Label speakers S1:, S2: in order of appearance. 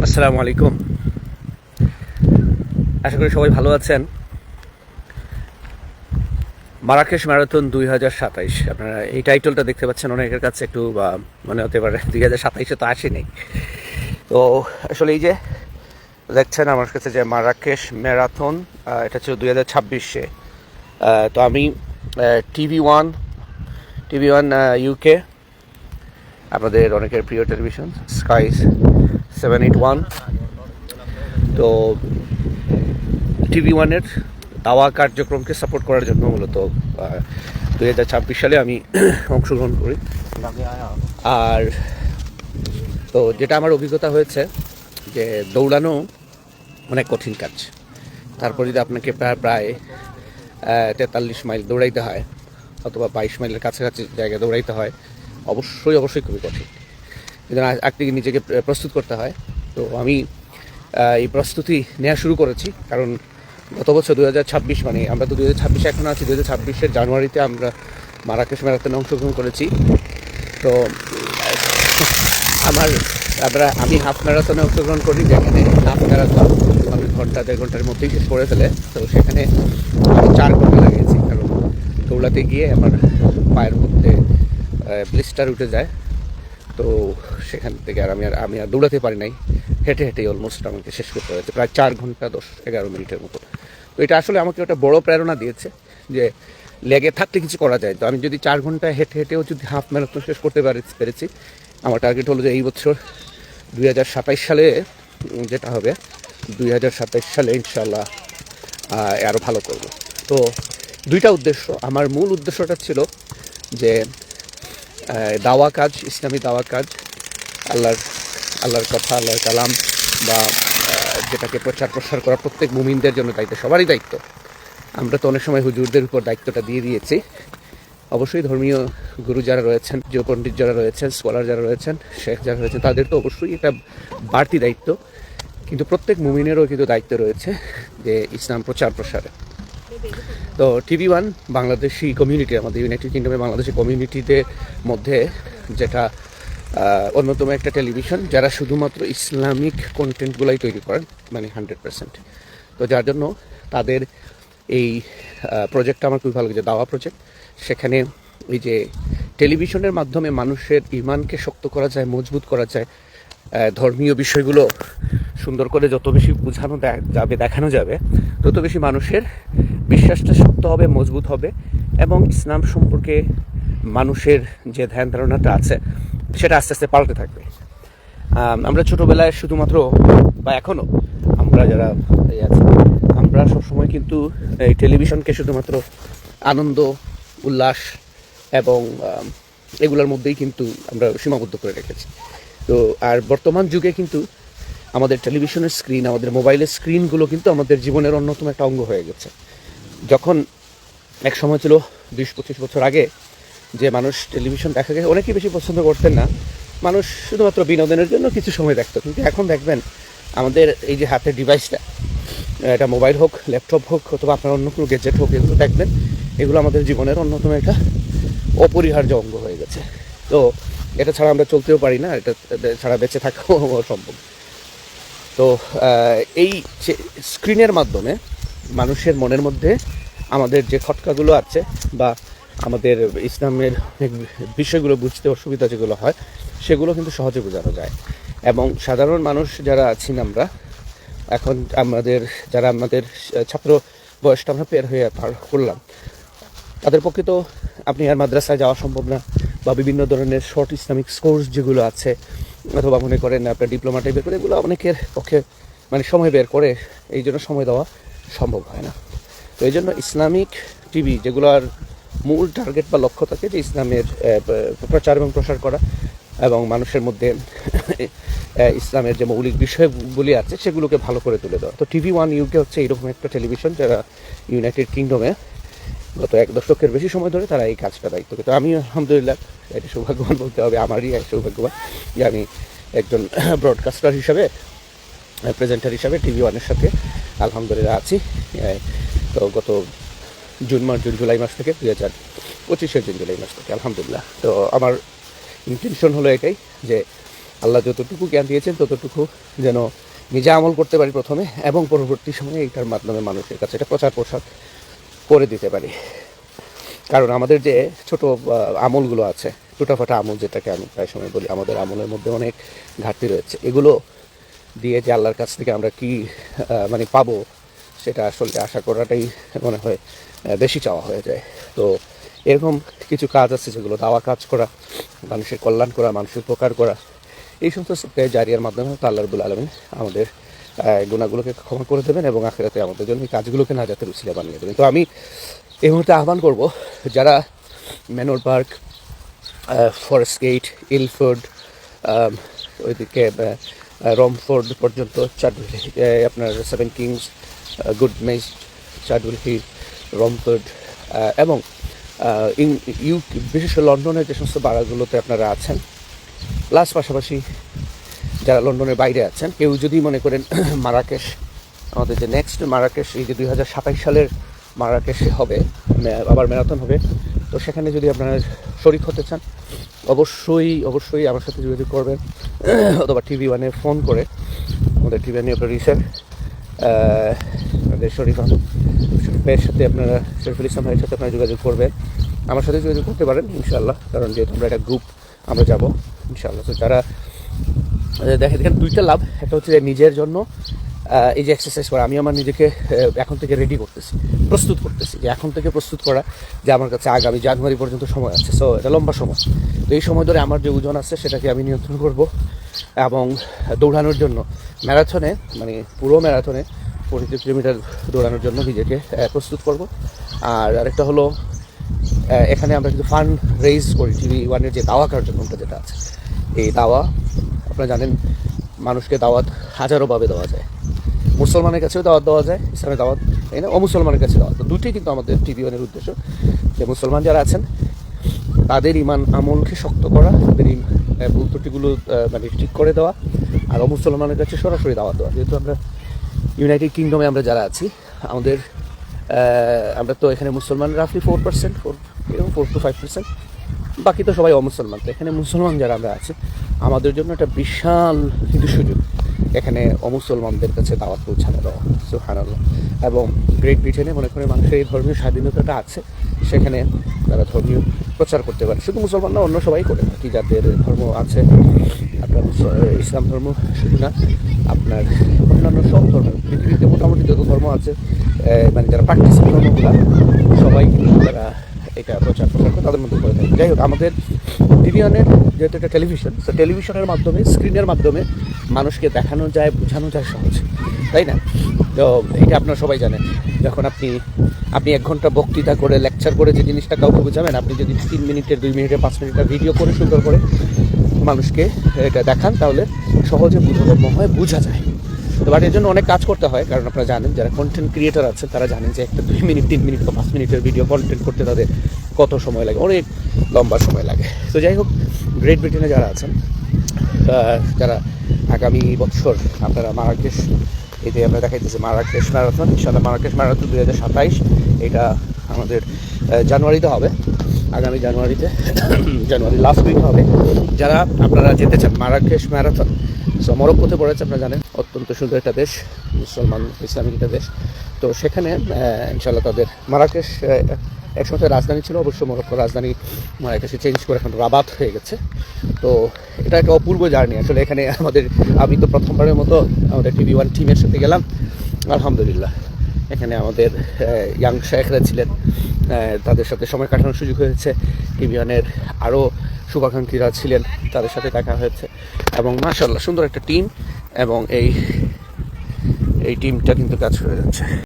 S1: আসসালামু আলাইকুম। আশা করি সবাই ভালো আছেন। মারাকেশ ম্যারাথন 2027, আপনারা এই টাইটেলটা দেখতে পাচ্ছেন, অনেকের কাছে একটু মনে হতে পারে 2027-এ তো আসেনি। তো আসলে এই যে দেখছেন আমার কাছে যে মারাকেশ ম্যারাথন, এটা ছিল 2026-এ। তো আমি টিভি ওয়ান ইউকে, আপনাদের অনেকের প্রিয় টেলিভিশন স্কাই 781, তো টিভি ওয়ানের দাওয়া কার্যক্রমকে সাপোর্ট করার জন্য মূলত 2026 সালে আমি অংশগ্রহণ করি। আর তো যেটা আমার অভিজ্ঞতা হয়েছে যে দৌড়ানো অনেক কঠিন কাজ। তারপর যদি আপনাকে প্রায় 43 মাইল দৌড়াইতে হয় অথবা 22 মাইলের কাছাকাছি জায়গায় দৌড়াইতে হয়, অবশ্যই খুবই কঠিন। কিন্তু একদিকে নিজেকে প্রস্তুত করতে হয়। তো আমি এই প্রস্তুতি নেওয়া শুরু করেছি, কারণ গত বছর 2026, মানে আমরা তো 2026 এখন আছি, 2026-এর জানুয়ারিতে আমরা মারাকেশ ম্যারাথনে অংশগ্রহণ করেছি। তো আমি হাফ ম্যারাথনে অংশগ্রহণ করি, যেখানে হাফ ম্যারাথন আমি দেড় ঘন্টার মধ্যেই শেষ করে ফেলে। তো সেখানে আমি 4 ঘন্টা লাগিয়েছি, কারণ দৌড়াতে গিয়ে আমার পায়ের মধ্যে ব্লিস্টার উঠে যায়। তো সেখান থেকে আমি আর দৌড়াতে পারি নাই, হেঁটেই অলমোস্ট আমাকে শেষ করতে হয়েছে প্রায় 4 ঘন্টা 10-11 মিনিটের মতো। তো এটা আসলে আমাকে একটা বড় প্রেরণা দিয়েছে যে লেগে থাকলে কিছু করা যায়। তো আমি যদি 4 ঘন্টা হেঁটেও যদি হাফ ম্যারাথন শেষ করতে পেরেছি, আমার টার্গেট হলো যে এই বছর 2027 সালে যেটা হবে, 2027 সালে ইনশাল্লাহ আরও ভালো করব। তো দুইটা উদ্দেশ্য। আমার মূল উদ্দেশ্যটা ছিল যে দাওয়া কাজ, ইসলামী দাওয়া কাজ, আল্লাহর কথা, আল্লাহর কালাম বা যেটাকে প্রচার প্রসার করা প্রত্যেক মুমিনদের জন্য দায়িত্ব, সবারই দায়িত্ব। আমরা তো অনেক সময় হুজুরদের উপর দায়িত্বটা দিয়ে দিয়েছি। অবশ্যই ধর্মীয় গুরু যারা রয়েছেন, যে পণ্ডিত যারা রয়েছেন, স্কলার যারা রয়েছেন, শেখ যারা রয়েছেন, তাদের তো অবশ্যই এটা বাড়তি দায়িত্ব। কিন্তু প্রত্যেক মুমিনেরও কিন্তু দায়িত্ব রয়েছে যে ইসলাম প্রচার প্রসারে। তো টিভি ওয়ান বাংলাদেশি কমিউনিটি, আমাদের ইউনাইটেড কিংডমের বাংলাদেশি কমিউনিটিদের মধ্যে যেটা অন্যতম একটা টেলিভিশন যারা শুধুমাত্র ইসলামিক কন্টেন্টগুলাই তৈরি করেন, মানে 100%। তো যার জন্য তাদের এই প্রজেক্টটা আমার খুবই ভালো লাগে, দাওয়া প্রজেক্ট। সেখানে এই যে টেলিভিশনের মাধ্যমে মানুষের ইমানকে শক্ত করা যায়, মজবুত করা যায়, ধর্মীয় বিষয়গুলো সুন্দর করে যত বেশি বোঝানো যাবে, দেখানো যাবে, তত বেশি মানুষের বিশ্বাসটা শক্ত হবে, মজবুত হবে, এবং ইসলাম সম্পর্কে মানুষের যে ধ্যান ধারণাটা আছে সেটা আস্তে আস্তে পাল্টে থাকবে। আমরা ছোটোবেলায় শুধুমাত্র, বা এখনও আমরা যারা আছি, আমরা সবসময় কিন্তু এই টেলিভিশনকে শুধুমাত্র আনন্দ, উল্লাস এবং এগুলোর মধ্যেই কিন্তু আমরা সীমাবদ্ধ করে রেখেছি। তো আর বর্তমান যুগে কিন্তু আমাদের টেলিভিশনের স্ক্রিন, আমাদের মোবাইলের স্ক্রিনগুলো কিন্তু আমাদের জীবনের অন্যতম একটা অঙ্গ হয়ে গেছে। যখন এক সময় ছিল 20-25 বছর আগে, যে মানুষ টেলিভিশন দেখাকে অনেকেই বেশি পছন্দ করতেন না, মানুষ শুধুমাত্র বিনোদনের জন্য কিছু সময় দেখতো। কিন্তু এখন দেখবেন আমাদের এই যে হাতের ডিভাইসটা, এটা মোবাইল হোক, ল্যাপটপ হোক, অথবা আপনার অন্য কোনো গ্যাজেট হোক, এগুলো দেখবেন এগুলো আমাদের জীবনের অন্যতম একটা অপরিহার্য অঙ্গ হয়ে গেছে। তো এটা ছাড়া আমরা চলতেও পারি না, এটা ছাড়া বেঁচে থাকাও সম্ভব। তো এই স্ক্রিনের মাধ্যমে মানুষের মনের মধ্যে আমাদের যে খটকাগুলো আছে বা আমাদের ইসলামের বিষয়গুলো বুঝতে অসুবিধা যেগুলো হয়, সেগুলো কিন্তু সহজে বোঝানো যায়। এবং সাধারণ মানুষ যারা আছি আমরা এখন, আমাদের ছাত্র বয়সটা আমরা পার করলাম, তাদের পক্ষে তো আপনি আর মাদ্রাসায় যাওয়া সম্ভব না, বা বিভিন্ন ধরনের শর্ট ইসলামিক কোর্স যেগুলো আছে, অথবা মনে করেন আপনার ডিপ্লোমা টাইপের করে, এগুলো অনেকের পক্ষে মানে সময় বের করে এই জন্য সময় দেওয়া সম্ভব হয় না। তো এই জন্য ইসলামিক টিভি, যেগুলোর মূল টার্গেট বা লক্ষ্য থাকে যে ইসলামের প্রচার এবং প্রসার করা এবং মানুষের মধ্যে ইসলামের যে মৌলিক বিষয়গুলি আছে সেগুলোকে ভালো করে তুলে দেওয়া। তো টিভি ওয়ান ইউকে হচ্ছে এইরকম একটা টেলিভিশন যারা ইউনাইটেড কিংডমে গত 1 দশকের বেশি সময় ধরে তারা এই কাজটা দায়িত্ব। তো আমি আলহামদুলিল্লাহ এটা সৌভাগ্যবান বলতে হবে, আমারই এক সৌভাগ্যবান যে আমি একজন ব্রডকাস্টার হিসাবে, প্রেজেন্টার হিসাবে টিভি ওয়ানের সাথে আলহামদুলিল্লাহ আছি। তো গত জুলাই মাস থেকে 2025-এর জুলাই মাস থেকে আলহামদুলিল্লাহ। তো আমার ইন্টেনশন হলো এটাই যে আল্লাহ যতটুকু জ্ঞান দিয়েছেন ততটুকু যেন নিজে আমল করতে পারি প্রথমে, এবং পরবর্তী সময়ে এইটার মাধ্যমে মানুষের কাছে এটা প্রচার প্রসার করে দিতে পারি। কারণ আমাদের যে ছোট আমলগুলো আছে, টুটাফাটা আমল যেটাকে আমি প্রায় সময় বলি, আমাদের আমলের মধ্যে অনেক ঘাটতি রয়েছে। এগুলো দিয়ে যে আল্লাহর কাছ থেকে আমরা কি মানে পাবো, সেটা আসলে আশা করাটাই মনে হয় বেশি চাওয়া হয়ে যায়। তো এরকম কিছু কাজ আছে যেগুলো দাওয়া কাজ করা, মানুষের কল্যাণ করা, মানুষের উপকার করা, এই সমস্ত জারিয়ার মাধ্যমে হয়তো আল্লাহ রাব্বুল আলামিন আমাদের গুনাহগুলোকে ক্ষমা করে দেবেন এবং আখিরাতে আমাদের জন্য এই কাজগুলোকে নাজাতের উসিলা বানিয়ে দেবেন। তো আমি এই মুহূর্তে আহ্বান করব, যারা Manor Park, Forest Gate, Ilford, ওইদিকে রমফোর্ড পর্যন্ত, চাটুলি, আপনার সেভেন কিংস, গুড মেজ, চাটুলি, রমফোর্ড এবং বিশেষ করে লন্ডনের যে সমস্ত পাড়াগুলোতে আপনারা আছেন, প্লাস পাশাপাশি যারা লন্ডনের বাইরে আছেন, কেউ যদি মনে করেন মারাকেশ, আমাদের যে নেক্সট মারাকেশ, এই যে 2027 সালের মারাকেশে হবে, আবার ম্যারাথন হবে, তো সেখানে যদি আপনারা শরিক হতে চান, অবশ্যই আমার সাথে যোগাযোগ করবেন, অথবা TV1-এ ফোন করে আমাদের TV1 প্রডিউসার আমাদের শরীফ ভাইয়ের সাথে, আপনারা শরীফুল ইসলাম ভাইয়ের সাথে আপনারা যোগাযোগ করবেন, আমার সাথে যোগাযোগ করতে পারেন ইনশাআল্লাহ। কারণ যেহেতু আমরা একটা গ্রুপ, আমরা যাব ইনশাআল্লাহ। তো যারা দেখেন দুইটা লাভ, একটা হচ্ছে যে নিজের জন্য এই যে এক্সারসাইজ করা, আমি আমার নিজেকে এখন থেকে রেডি করতেছি, প্রস্তুত করতেছি, যে এখন থেকে প্রস্তুত করা যে আমার কাছে আগামী জানুয়ারি পর্যন্ত সময় আছে। সো এটা লম্বা সময়, তো এই সময় ধরে আমার যে ওজন আছে সেটাকে আমি নিয়ন্ত্রণ করব, এবং দৌড়ানোর জন্য ম্যারাথনে, মানে পুরো ম্যারাথনে 42 কিলোমিটার দৌড়ানোর জন্য নিজেকে প্রস্তুত করব। আর আরেকটা হলো, এখানে আমরা কিন্তু ফান্ড রেইজ করি TV1-এর যে দাওয়া কার্যক্রমটা যেটা আছে, এই দাওয়া আপনারা জানেন, মানুষকে দাওয়াত হাজারোভাবে দেওয়া যায়, মুসলমানের কাছেও দাওয়াত দেওয়া যায়, ইসলামের দাওয়াত, তাই না, অমুসলমানের কাছে দাওয়াত, দুটোই কিন্তু আমাদের TV1-এর উদ্দেশ্য, যে মুসলমান যারা আছেন তাদের ইমান আমলকে শক্ত করা, তাদের ভুল ত্রুটিগুলো মানে ঠিক করে দেওয়া, আর অমুসলমানের কাছে সরাসরি দাওয়াত দেওয়া। যেহেতু আমরা ইউনাইটেড কিংডমে আমরা যারা আছি, আমরা তো এখানে মুসলমান রাফলি 4%, 4 to 5%, বাকি তো সবাই অমুসলমান। তো এখানে মুসলমান যারা আমরা আছি, আমাদের জন্য একটা বিশাল কিন্তু সুযোগ এখানে অমুসলমানদের কাছে দাওয়াত পৌঁছানো দেওয়া, সুবহানাল্লাহ। এবং গ্রেট ব্রিটেনে মনে করে মানুষের এই ধর্মীয় স্বাধীনতাটা আছে, সেখানে তারা ধর্মীয় প্রচার করতে পারে, শুধু মুসলমান না, অন্য সবাই করে, কি যাদের ধর্ম আছে, আপনার ইসলাম ধর্ম শুধু না, আপনার অন্যান্য সব ধর্ম, পৃথিবীতে মোটামুটি যত ধর্ম আছে, মানে যারা প্র্যাকটিস ধর্মগুলো, সবাই কিন্তু তারা এটা প্রচার করে, তাদের মধ্যে করে থাকে। যাই হোক, আমাদের TV1-এর যেহেতু একটা টেলিভিশন, তো টেলিভিশনের মাধ্যমে, স্ক্রিনের মাধ্যমে মানুষকে দেখানো যায়, বোঝানো যায় সহজ, তাই না? তো এটা আপনারা সবাই জানেন, যখন আপনি 1 ঘন্টা বক্তৃতা করে, লেকচার করে যে জিনিসটা কাউকে বোঝাবেন, আপনি যদি 3 মিনিটের, 2 মিনিটের, 5 মিনিটের ভিডিও করে সুন্দর করে মানুষকে এটা দেখান, তাহলে সহজে বোধগম্য হয়, বোঝা যায়। তো বাট এর জন্য অনেক কাজ করতে হয়, কারণ আপনারা জানেন, যারা কন্টেন্ট ক্রিয়েটার আছেন তারা জানেন যে একটা 2 মিনিট, 3 মিনিট বা 5 মিনিটের ভিডিও কন্টেন্ট করতে তাদের কত সময় লাগে, অনেক লম্বা সময় লাগে। তো যাই হোক, গ্রেট ব্রিটেনে যারা আছেন, যারা আগামী বছর আপনারা মারাকেশ, এতে আমরা দেখাইতেছি মারাকেশ ম্যারাথন, ইনশাআল্লাহ মারাকেশ ম্যারাথন 2027, এটা আমাদের জানুয়ারিতে হবে, আগামী জানুয়ারি লাস্ট উইক হবে। যারা আপনারা যেতে চান মারাকেশ ম্যারাথন, সো মরক্কোতে পড়েছে, আপনারা জানেন, অত্যন্ত সুন্দর একটা দেশ, মুসলমান ইসলামিক একটা দেশ। তো সেখানে ইনশাআল্লাহ তাদের মারাকেশ একসময় রাজধানী ছিল, অবশ্য মরক্কোর রাজধানী মারাকেশে চেঞ্জ করে এখন রাবাত হয়ে গেছে। তো এটা একটা অপূর্ব জার্নি আসলে। এখানে আমি তো প্রথমবারের মতো আমাদের TV1 টিমের সাথে গেলাম, আলহামদুলিল্লাহ। এখানে আমাদের ইয়াং শেখরা ছিলেন, তাদের সাথে সময় কাটানোর সুযোগ হয়েছে। TV1-এর আরও শুভাকাঙ্ক্ষীরা ছিলেন, তাদের সাথে দেখা হয়েছে, এবং মাশাআল্লাহ সুন্দর একটা টিম, এবং এই টিমটা কিন্তু কাজ করে যাচ্ছে।